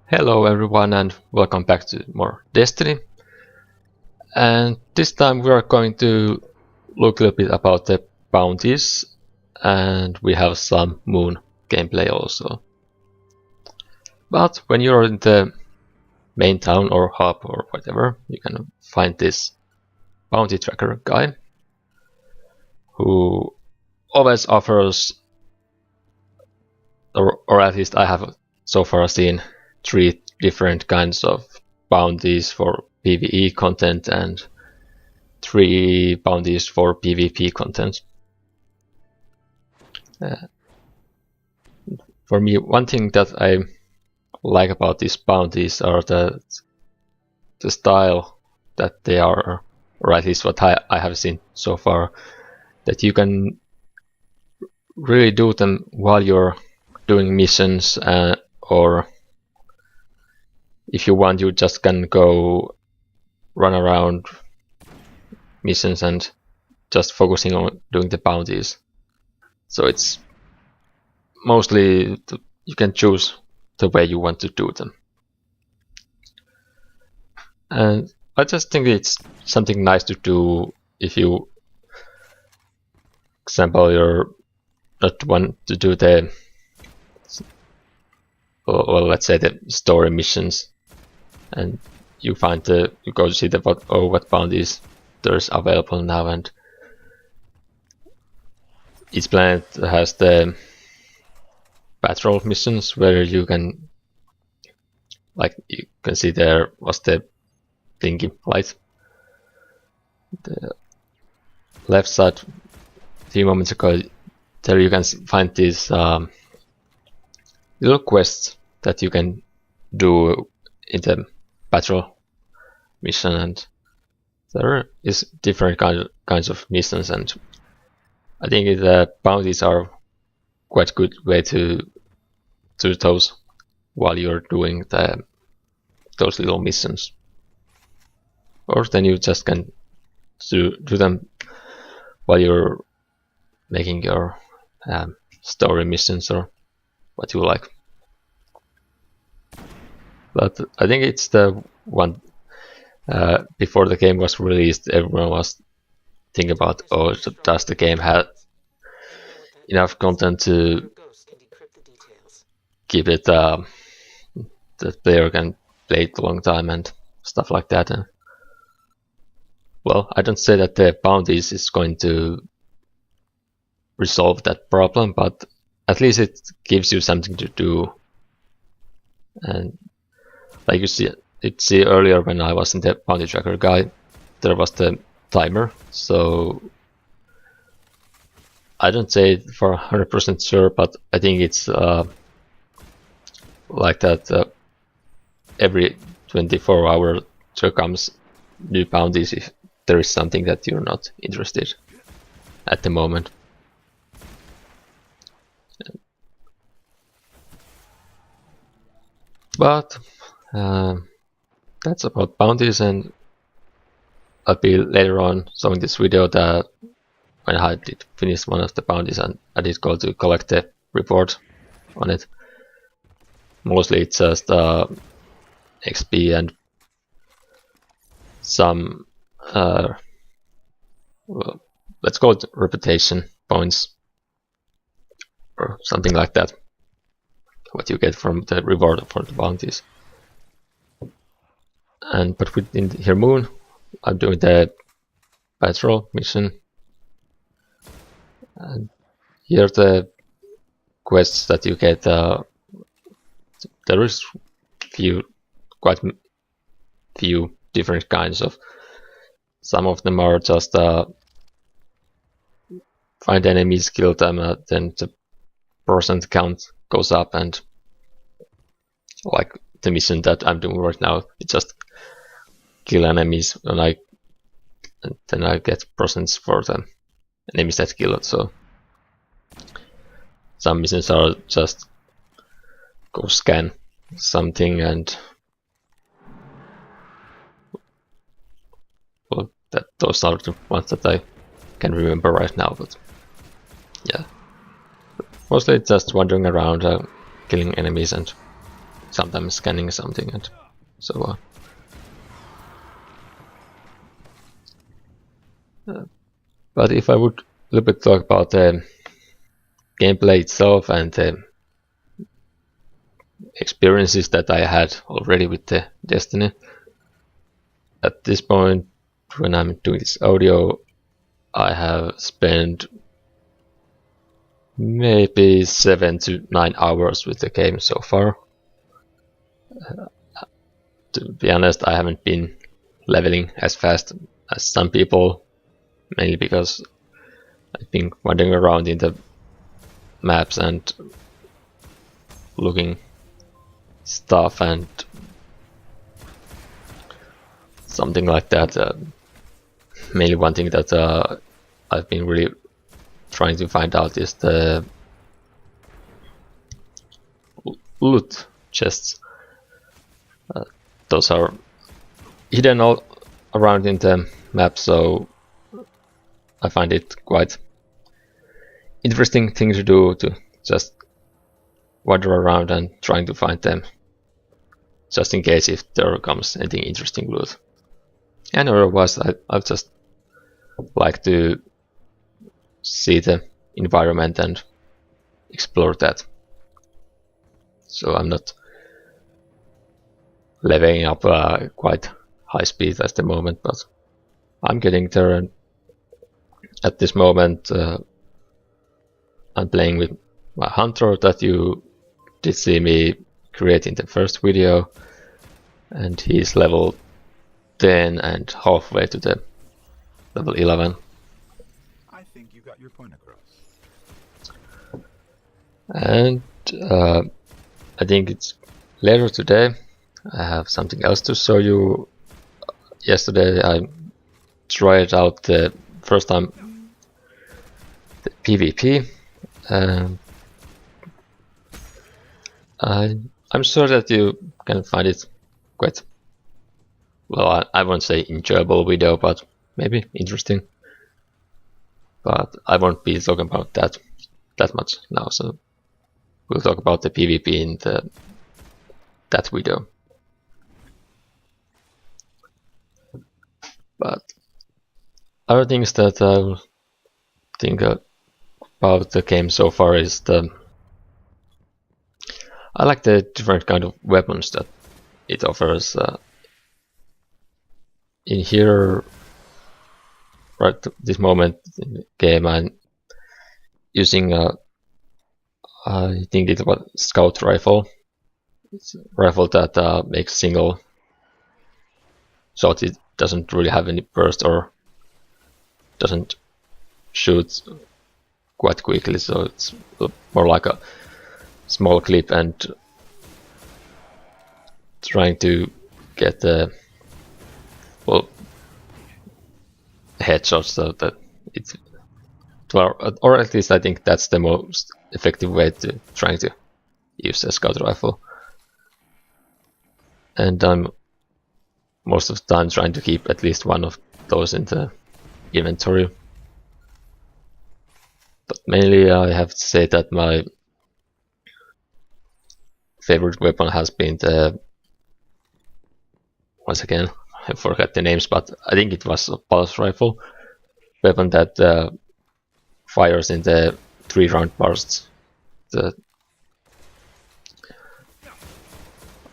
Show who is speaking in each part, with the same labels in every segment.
Speaker 1: Hello everyone and welcome back to more Destiny. And this time we are going to look a little bit about the bounties, and we have some moon gameplay also. But when you're in the main town or hub or whatever, you can find this bounty tracker guy who always offers, or at least I have so far seen, 3 different kinds of bounties for PvE content and 3 bounties for PvP content. For me, one thing that I like about these bounties are the style that they are, or at least what I have seen so far, that you can really do them while you're doing missions, or if you want, you just can go run around missions and just focusing on doing the bounties. So it's mostly you can choose the way you want to do them. And I just think it's something nice to do if you, example, you're not want to do the, well, let's say the story missions, and you find you go to see what bounties there's available now, and each planet has the patrol missions where you can, like you can see there was the blinking light. The left side, a few moments ago, there you can find these little quests that you can do in the patrol mission, and there is different kinds of missions, and I think the bounties are quite good way to do those while you're doing those little missions. Or then you just can do them while you're making your story missions or what you like. But I think it's the one, before the game was released, everyone was thinking about, oh, does the game have enough content to keep it that player can play it a long time and stuff like that. And well, I don't say that the bounties is going to resolve that problem, but at least it gives you something to do. And like you see earlier when I was in the bounty tracker guide, there was the timer, so I don't say it for 100% sure, but I think it's like that every 24 hours there comes new bounties if there is something that you're not interested at the moment. But that's about bounties, and I'll be later on showing this video that when I did finish one of the bounties and I did go to collect the report on it. Mostly it's just XP and some well, let's call it reputation points or something like that, what you get from the reward for the bounties. But within here moon, I'm doing the patrol mission, and here the quests that you get, there is quite few different kinds of. Some of them are just find enemies, kill them, then the percent count goes up, and like the mission that I'm doing right now, it's just kill enemies, and then I get percents for the enemies that kill it. So some missions are just go scan something, and well, those are the ones that I can remember right now. But yeah, mostly it's just wandering around, killing enemies and sometimes scanning something and so on. But if I would a little bit talk about the gameplay itself and the experiences that I had already with the Destiny, at this point when I'm doing this audio, I have spent maybe 7 to 9 hours with the game so far. To be honest, I haven't been leveling as fast as some people, mainly because I've been wandering around in the maps and looking stuff and something like that. Mainly one thing that I've been really trying to find out is the loot chests. Those are hidden all around in the map, so I find it quite interesting thing to do, to just wander around and trying to find them, just in case if there comes anything interesting loot. And otherwise, I just like to see the environment and explore that. So I'm not leveling up quite high speed at the moment, but I'm getting there, and at this moment I'm playing with my hunter that you did see me create in the first video, and he's level 10 and halfway to the level 11.
Speaker 2: I think you got your point across.
Speaker 1: And I think it's later today. I have something else to show you. Yesterday I tried out the first time the PvP. I'm sure that you can find it quite, well, I won't say enjoyable video, but maybe interesting. But I won't be talking about that much now, so we'll talk about the PvP in that video. But other things that I think about the game so far is I like the different kind of weapons that it offers. In here, right this moment in the game, I'm using I think it was scout rifle. It's a rifle that makes single shot. It doesn't really have any burst or doesn't shoot quite quickly, so it's more like a small clip and trying to get the headshots so that it's, or at least I think that's the most effective way to trying to use a scout rifle. And I'm most of the time trying to keep at least one of those in the inventory. But mainly I have to say that my favorite weapon has been the, once again I forgot the names, but I think it was a pulse rifle weapon that fires in the 3-round bursts.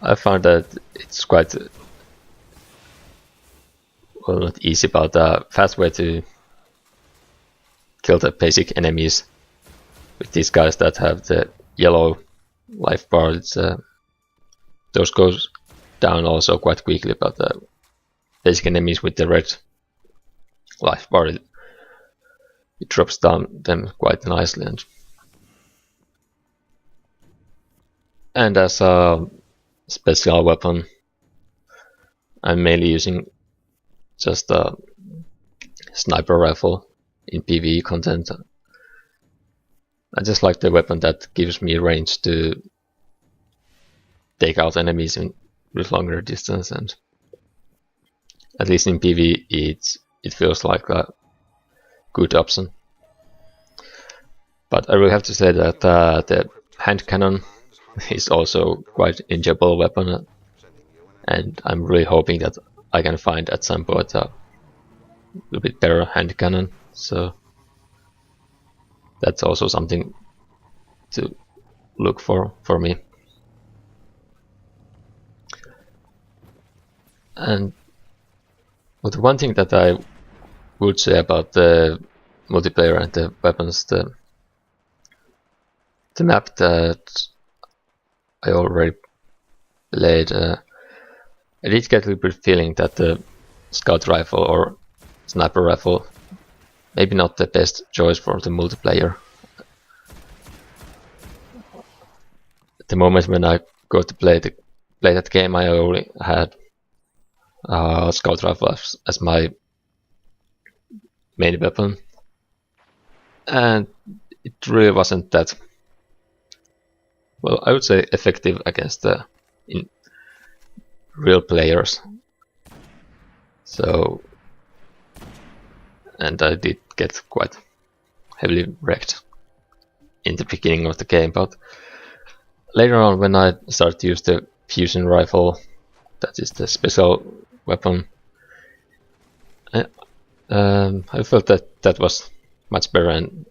Speaker 1: I found that it's quite, well, not easy, but a fast way to kill the basic enemies with these guys that have the yellow life bar. It's those goes down also quite quickly, but basic enemies with the red life bar, it drops down them quite nicely. And as a special weapon, I'm mainly using just a sniper rifle in PvE content. I just like the weapon that gives me range to take out enemies with longer distance, and at least in PvE it feels like a good option. But I will have to say that the hand cannon is also quite enjoyable weapon, and I'm really hoping that I can find at some point a little bit better hand cannon. So that's also something to look for me. And the one thing that I would say about the multiplayer and the weapons, the map that I already played, I did get a little bit feeling that the scout rifle or sniper rifle maybe not the best choice for the multiplayer. At the moment when I go to play that game, I only had scout rifle as my main weapon, and it really wasn't that, well, I would say effective against the real players. So, and I did get quite heavily wrecked in the beginning of the game, but later on when I started to use the fusion rifle, that is the special weapon, I felt that was much better, and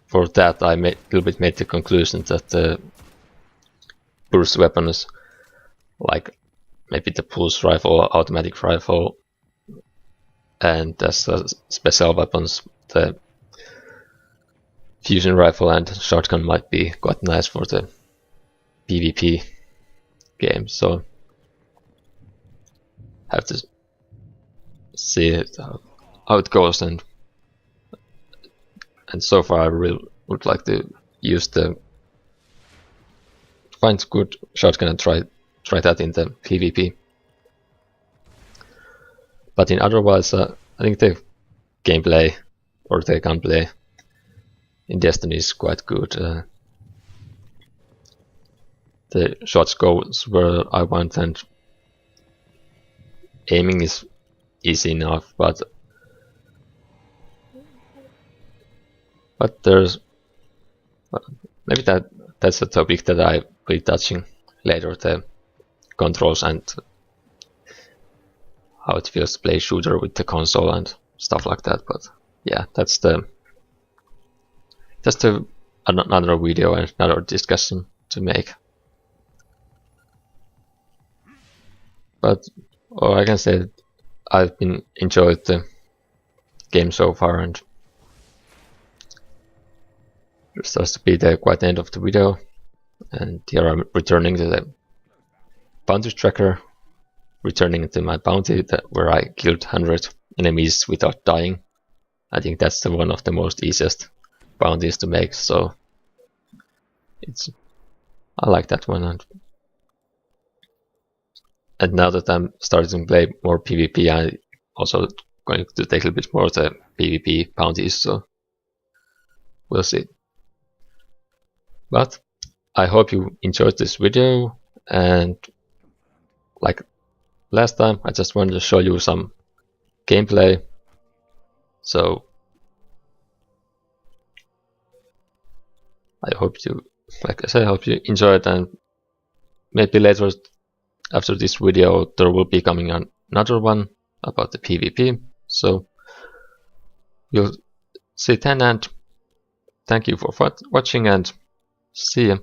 Speaker 1: for that I a little bit made the conclusion that the burst weapons, like maybe the pulse rifle, automatic rifle, and as special weapons, the fusion rifle and shotgun might be quite nice for the PvP game. So have to see how it goes, and so far I really would like to use find good shotgun and try that in the PvP. But in otherwise, I think the gameplay or the gunplay in Destiny is quite good. The shots goes where I want, and aiming is easy enough, but there's maybe that's a topic that I will be touching later, the controls and how it feels to play shooter with the console and stuff like that. But yeah, that's another video and another discussion to make. But all I can say, I've been enjoyed the game so far, and it starts to be the quite end of the video. And here I'm returning to the bounty tracker, returning to my bounty where I killed 100 enemies without dying. I think that's one of the most easiest bounties to make, so I like that one. And now that I'm starting to play more PvP, I'm also going to take a little bit more of the PvP bounties, so we'll see. But I hope you enjoyed this video, and like last time, I just wanted to show you some gameplay. So I hope you, like I said, I hope you enjoyed, and maybe later after this video there will be coming another one about the PvP. So you'll see then, and thank you for watching, and see ya.